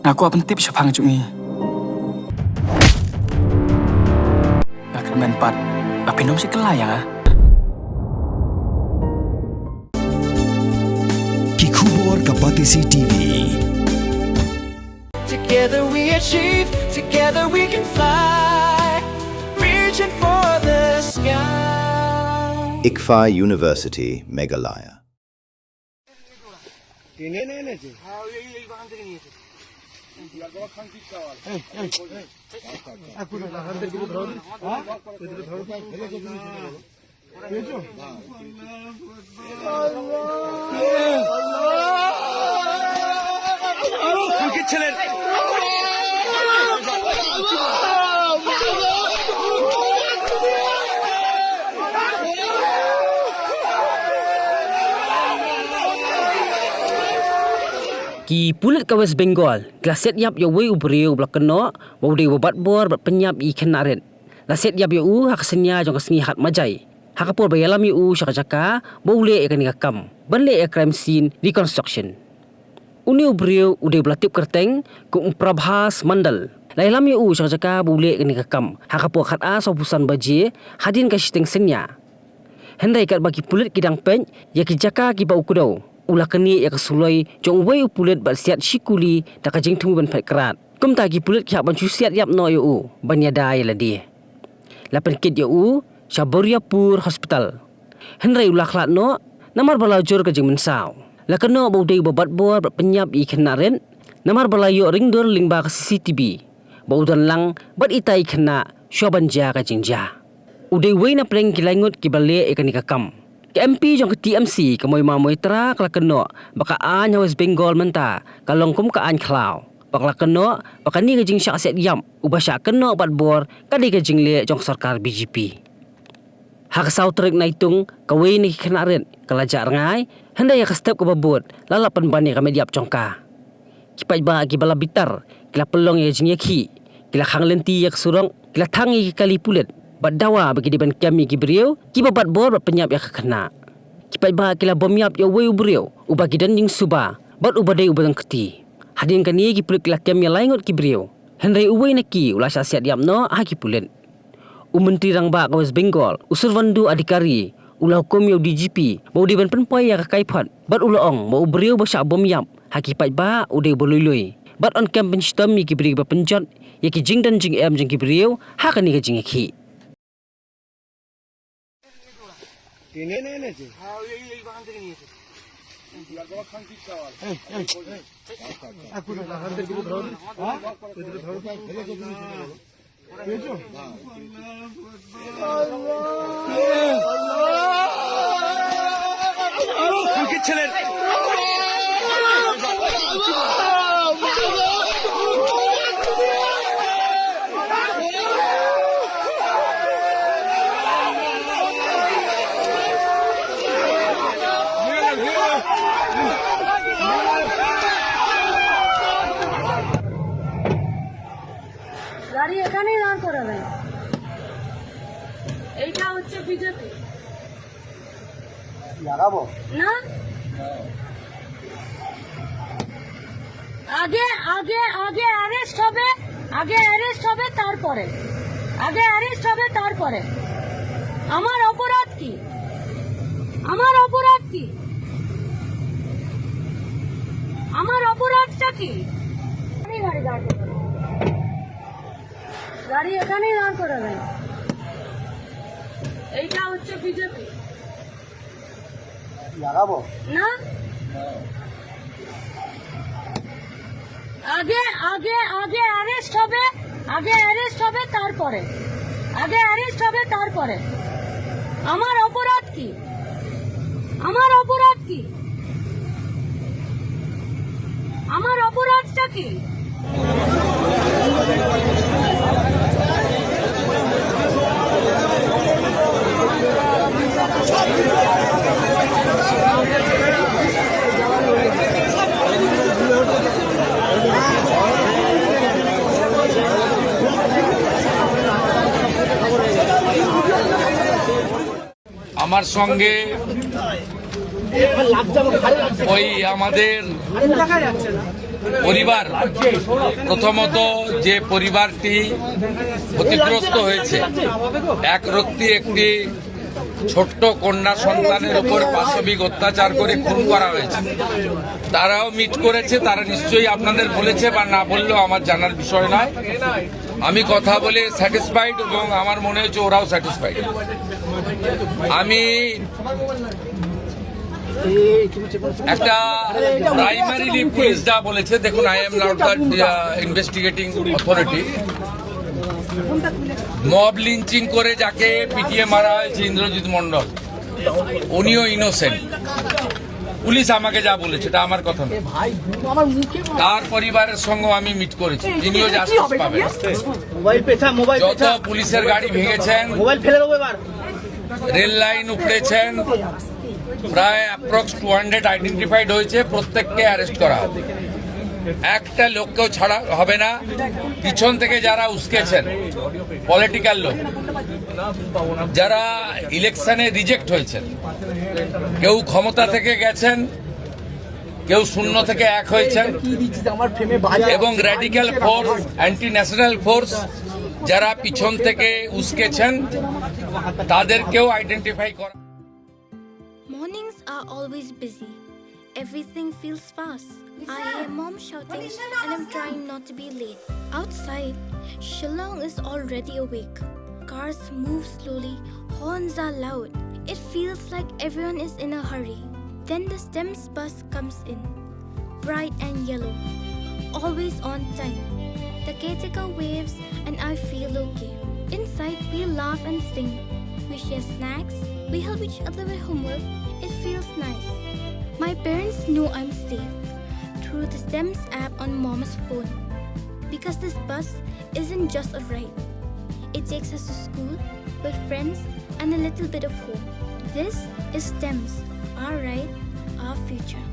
Naku apa tip siapang cumi. Gak kemen pat. Bapak nom si kelayang ah. Kikubor Kapatisi TV. Together we achieve, together we can fly, reaching for the sky. ICFA University, Meghalaya. Ki pulit ka West Bengal, glaset yap ya wei ubriu blak keno, wau de wabat bor penyap I kenaret. Laset yap ya hak senya jong kesni hat majai. Hak apor bayalam ya syaka boleh ikan kam. Banle crime scene reconstruction. Uni ubriu ude belatip kerteng ku Prabhas Mandal. Lailam ya syaka boleh ikan kam. Hak apor khat a sobusan baje hadin ka siteng senya. Hendai kat bagi pulit kidang pen ya ki jaka ki bau kudau. Ulah keni ya kesulai jong wei pulit bat siat shikuli da ka jingtung ban phai krat kum ta gi pulit kya ban chu siat yap no yo ban ya dai la di lapan kit yo Shabariapur Hospital henrai ulah khlat no namar balajur ka jing mensau la keno bau dei babat bor penyap I kenaren namar balayo ring dor lingba ka CCTV bau dan lang bat itai kena shoban ja ka jingja udei wei na pleng kilangut ki bale ikan ka kam MP jong ke TMC kemoy mamoy tra kala keno baka an West Bengal menta kalong kum ka an klau bakla keno baka ni gajing syak set yam uba syak keno bat bor kadi gajing le jong sarkar BJP hak sau trek naitung kawe ni kenaren kala jar ngai hendak ya step ke babut lalapan bani ka mediap jongka kipai ba ki bala bitar kila pelong ya jing yakhi kila khang lenti yak surong kila thangi kali pulet Badawa bagi di ban kami ki beriau ki babat bor penyap ya kena kipai ba kila bom yap ya wei beriau ubagi dan jing suba bat ubadai ubang keti hadin kan ye ki pulit kila kami laingot ki beriau henrai uwei neki ulah siat yam no ha ki pulit menteri rang ba ka West Bengal Usurvandu Adhikari ulah hukum ya DGP mau di ban penpoi ya kaipat bat ulaong mau beriau basak bom yap ha ki pai ba udai boloi bat on campaign system ki beri ba penjat ya ki jing dan jing em jing ki beriau ha kan ni ka jing ki গাড়ি এখানেই দাঁড় করাবেন এইটা হচ্ছে BJP লাগাবো না আগে আগে আগে অ্যারেস্ট হবে তারপরে আমার অপরাধ কি আমার অপরাধটা কি গাড়ি দাঁড় করাবেন গাড়ি এখানেই দাঁড় করাবেন এইটা হচ্ছে বিজেপি লাগাবো না আগে আগে আগে অ্যারেস্ট হবে তারপরে আমার অপরাধ কি আমার অপরাধটা কি আমার সঙ্গে ওই আমাদের পরিবার, প্রথমত যে পরিবারটি ক্ষতিগ্রস্ত হয়েছে, এক রত্তি একটি ছোট্ট কন্যা সন্তানের উপর পাশবিক অত্যাচার করে খুন করা হয়েছে, তারাও মিট করেছে। তারা নিশ্চয়ই আপনাদের বলেছে বা না বললেও আমার জানার বিষয় নয়। আমি কথা বলে স্যাটিসফাইড এবং আমার মনে হচ্ছে ওরাও স্যাটিসফাইড। আমি একটা প্রাইমারিলি পুলিশ যা বলেছে, দেখুন, I am not the investigating authority. Mob lynching করে যাকে পিটিয়ে মারা হয়েছে ইন্দ্রজিৎ মণ্ডল, উনিও ইনোসেন্ট। পুলিশ আমাকে যা বলেছে এটা আমার কথা না। তার পরিবারের সঙ্গে আমি মিট করেছি, তিনিও জাস্টিস পাবেন। যত পুলিশের গাড়ি ভেঙেছেন, রেল লাইন উপড়েছেন, প্রায় অ্যাপ্রক্স 200 আইডেন্টিফাইড হয়েছে, প্রত্যেককে অ্যারেস্ট করা হবে। একটা লোককেও ছাড়া হবে না। পিছন থেকে যারা উস্কেছেন, পলিটিক্যাল লোক যারা ইলেকশনে রিজেক্ট হয়েছেন, কেউ ক্ষমতা থেকে গেছেন, কেউ শূন্য থেকে এক হয়েছেন, এবং radical force, anti national force যারা পিছন থেকে উস্কেছেন, তাদেরকেও আইডেন্টিফাই করা। Mornings are always busy. Everything feels fast. I hear mom shouting and I'm trying not to be late. Outside, Shillong is already awake. Cars move slowly, horns are loud. It feels like everyone is in a hurry. Then the STEMS bus comes in, bright and yellow, always on time. The caretaker waves and I feel okay. Inside, we laugh and sing. We share snacks, we help each other with homework. It feels nice. My parents know I'm safe through the STEMS app on mom's phone. Because this bus isn't just a ride. It takes us to school with friends and a little bit of hope. This is STEMS, our ride, our future.